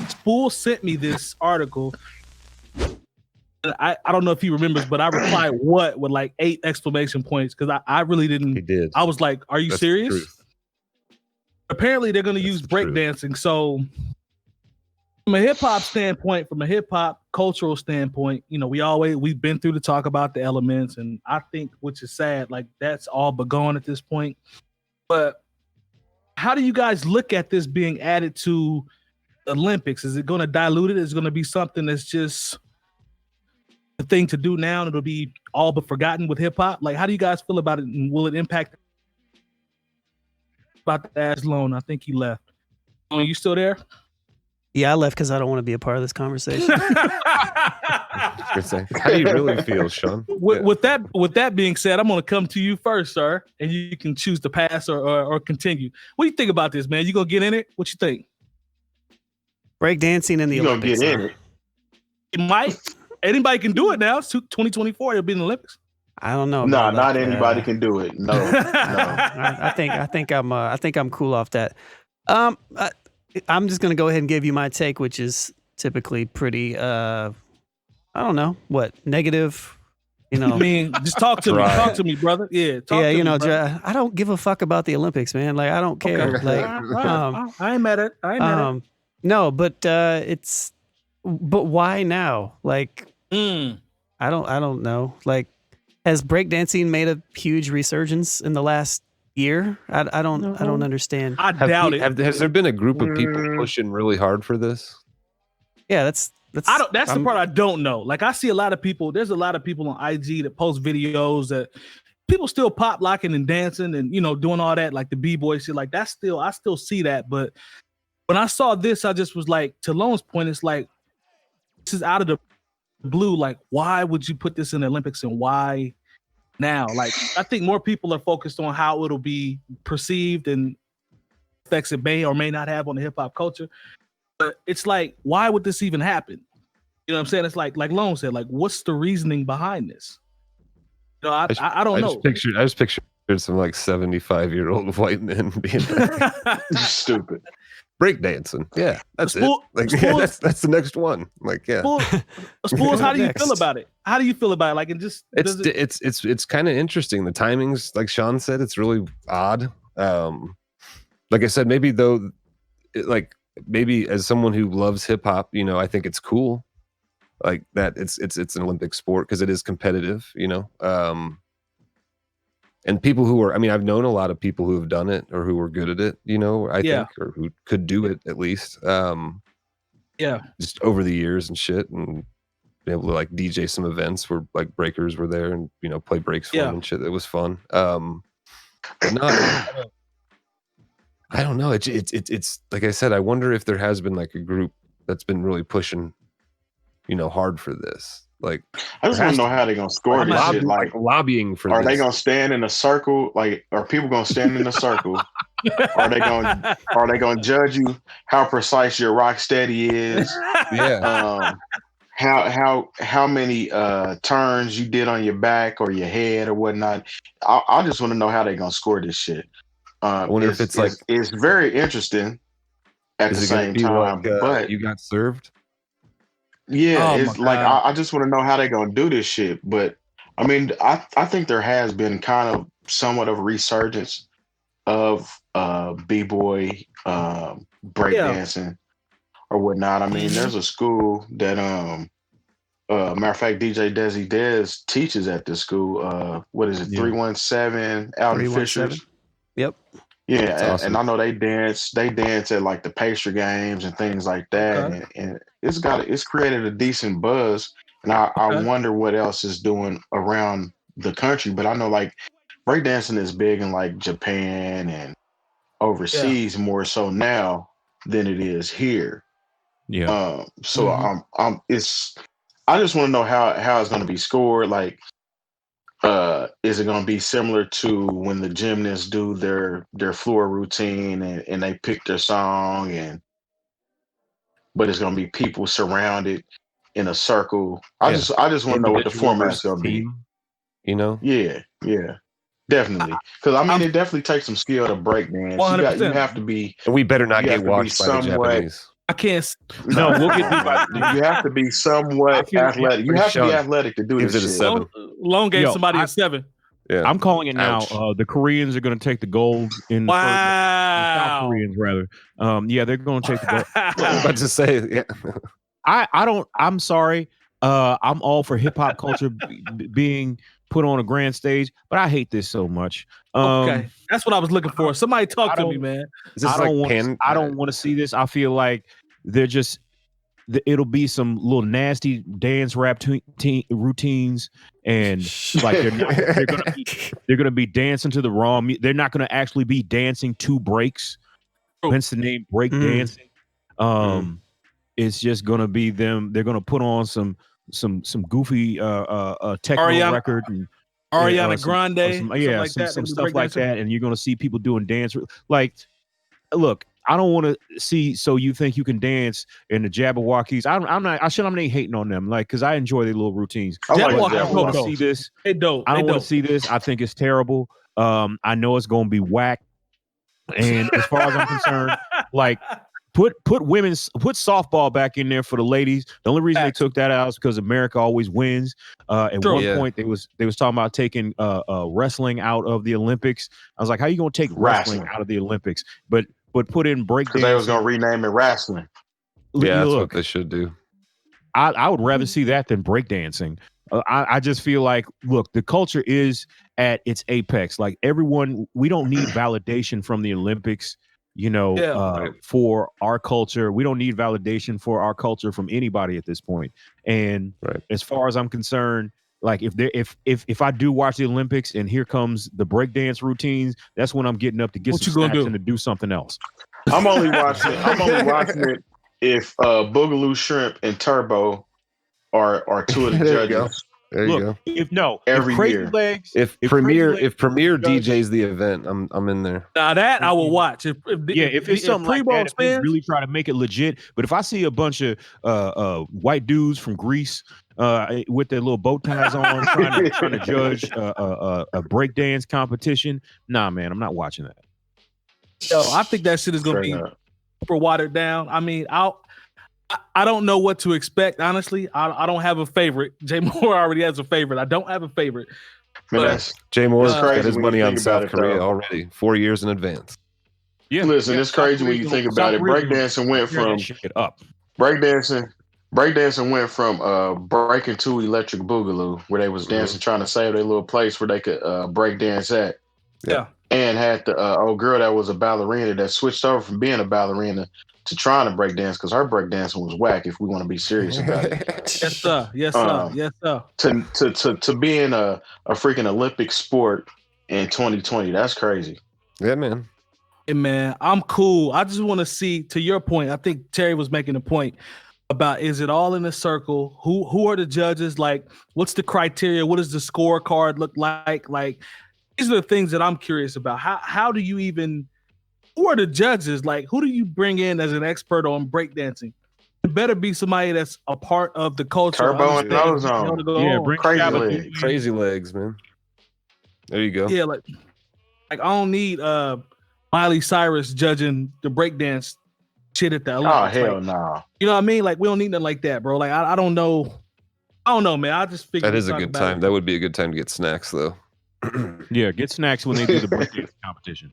Spoolz sent me this article. I don't know if he remembers, but I replied what with like 8 exclamation points because I really didn't. He did. I was like, "Are you That's serious?" Apparently, they're going to use breakdancing. So, from a hip hop standpoint, from a hip hop cultural standpoint, you know, we've been through the talk about the elements, and I think, which is sad, like that's all but gone at this point. But how do you guys look at this being added to the Olympics? Is it going to dilute it? Is it going to be something that's just the thing to do now and it'll be all but forgotten with hip hop? Like, how do you guys feel about it, and will it impact? About to ask Lone, I think he left. Are you still there? Yeah, I left because I don't want to be a part of this conversation. How do you really feel, Sean? With that being said, I'm going to come to you first, sir, and you can choose to pass or continue. What do you think about this, man? You gonna get in it? What you think? Breakdancing in the Olympics. You gonna get in it? It might. Anybody can do it now. It's 2024. It'll be in the Olympics. I don't know. No, not anybody can do it. No. I think I'm cool off that. I'm just gonna go ahead and give you my take, which is typically pretty. I don't know what negative. You know, I mean, just talk to me. Talk to me, brother. Yeah. You know, I don't give a fuck about the Olympics, man. Like, I don't care. Okay. Like, I ain't mad at it. No, but but why now? Like, I don't know. Like, has breakdancing made a huge resurgence in the last year? I don't understand. I doubt it. Has there been a group of people pushing really hard for this? Yeah, that's the part I don't know. Like, I see a lot of people. There's a lot of people on IG that post videos that people still pop locking and dancing and, you know, doing all that, like the b-boy shit. Like, I still see that. But when I saw this, I just was like, to Lone's point, it's like, this is out of the blue. Like, why would you put this in the Olympics and why now? Like, I think more people are focused on how it'll be perceived and effects it may or may not have on the hip hop culture. But it's like, why would this even happen? You know what I'm saying? It's like Lone said, like, what's the reasoning behind this? You know, I don't know. I just pictured some like 75-year-old white men being like, stupid. Breakdancing. Yeah, that's it. Like, that's the next one. Like, yeah. Spoolz, how do you feel about it? How do you feel about it? Like, it's kind of interesting. The timings, like Sean said, it's really odd. Like I said, maybe though, maybe as someone who loves hip hop, you know, I think it's cool, like that. It's an Olympic sport because it is competitive, you know. And people who are, I mean, I've known a lot of people who have done it or who were good at it, you know, I think, or who could do it at least. Just over the years and shit, and be able to like DJ some events where like breakers were there and, you know, play breaks for them and shit. It was fun. But no, I don't know. It's like I said, I wonder if there has been like a group that's been really pushing, you know, hard for this. Like, I just want to know how they're gonna score this shit. Like, lobbying for. Are this. They gonna stand in a circle? Like, are people gonna stand in a circle? Are they gonna judge you how precise your rock steady is? Yeah. How many turns you did on your back or your head or whatnot? I just want to know how they're gonna score this shit. I wonder if it's like it's very interesting at the same time, like, but you got served. Yeah, it's like I just want to know how they're gonna do this shit. But I mean, I think there has been kind of somewhat of a resurgence of b-boy breakdancing or whatnot. I mean, there's a school that matter of fact, DJ Dez teaches at this school. What is it? 317 out in Fishers. Yep. Yeah, awesome. and I know they dance at like the pastry games and things like that, and it's created a decent buzz. And I wonder what else is doing around the country. But I know like breakdancing is big in like Japan and overseas more so now than it is here. Yeah. So I just want to know how it's going to be scored. Like, is it going to be similar to when the gymnasts do their floor routine and they pick their song, but it's going to be people surrounded in a circle? I just want to know what the format's going to be. You know? Yeah, definitely. Because I mean, it definitely takes some skill to break dance. You have to be. And we better not get watched by the Japanese. I can't. No, we'll get deep. You have to be somewhat athletic. You have to be athletic to do gives this it a shit. 7. Lone gave somebody a 7. Yeah. I'm calling it now. Ouch. The Koreans are going to take the gold in the South Koreans rather. Yeah, they're going to take the gold. I'm about to say, yeah. I'm sorry. I'm all for hip hop culture being put on a grand stage, but I hate this so much. Okay, that's what I was looking for. Somebody talk to me, man. I don't want to see this. I feel like they're just. It'll be some little nasty dance rap routines, and like they're gonna be dancing to the wrong. They're not gonna actually be dancing to breaks. Hence the name breakdancing. It's just gonna be them. They're gonna put on some goofy techno record and Ariana Grande, some stuff like that, and you're gonna see people doing dance. Like, look, I don't want to see So You Think You Can Dance in the 𝗏𝗏𝗧𝗏𝗏. I shouldn't hating on them, like, because I enjoy their little routines. I don't want to see this. I don't want to see this. I think it's terrible. I know it's gonna be whack. And as far as I'm concerned, like, put softball back in there for the ladies. The only reason they took that out is because America always wins. At one point, they was talking about taking wrestling out of the Olympics. I was like, how you gonna take wrestling out of the Olympics? But put in breakdance. Because they was gonna rename it wrestling. Yeah, that's what they should do. I would rather see that than breakdancing. I just feel like, look, the culture is at its apex. Like, everyone, we don't need validation from the Olympics, for our culture. We don't need validation for our culture from anybody at this point. And as far as I'm concerned, like, if I do watch the Olympics and here comes the breakdance routines, that's when I'm getting up to get some snacks and to do something else. I'm only watching it if Boogaloo Shrimp and Turbo are two of the judges. There you go. Every year. If Premier DJs the event, I'm in there. Now that I will watch. If it's something like that, if they really try to make it legit. But if I see a bunch of white dudes from Greece with their little bow ties on trying to judge a breakdance competition, nah, man, I'm not watching that. Yo, I think that shit is gonna be super watered down. I mean, I don't know what to expect, honestly. I don't have a favorite. Jay Moore already has a favorite. I don't have a favorite. Jay Moore's got his money on South Korea already, 4 years in advance. Yeah, listen, it's crazy when you think about it. Breakdancing went from breaking to Electric Boogaloo, where they was dancing, trying to save their little place where they could break dance at. Yeah. And had the old girl that was a ballerina that switched over from being a ballerina to trying to break dance because her break dancing was whack, if we want to be serious about it. Yes, sir. Yes, sir. Yes, sir. To being a freaking Olympic sport in 2020, that's crazy. Yeah, man. Hey, man, I'm cool. I just want to see, to your point, I think Terry was making a point about, is it all in a circle? Who are the judges? Like, what's the criteria? What does the scorecard look like? Like, these are the things that I'm curious about. How do you even, who are the judges? Like, who do you bring in as an expert on breakdancing? It better be somebody that's a part of the culture. Turbo and Ozone. Yeah, bring crazy legs, man. There you go. Yeah, like I don't need Miley Cyrus judging the breakdance shit at the Olympics. Oh, hell no. You know what I mean? Like, we don't need nothing like that, bro. Like, I don't know. I don't know, man. I just figured that is a good time. That would be a good time to get snacks, though. Yeah, get snacks when they do the breakdance competition.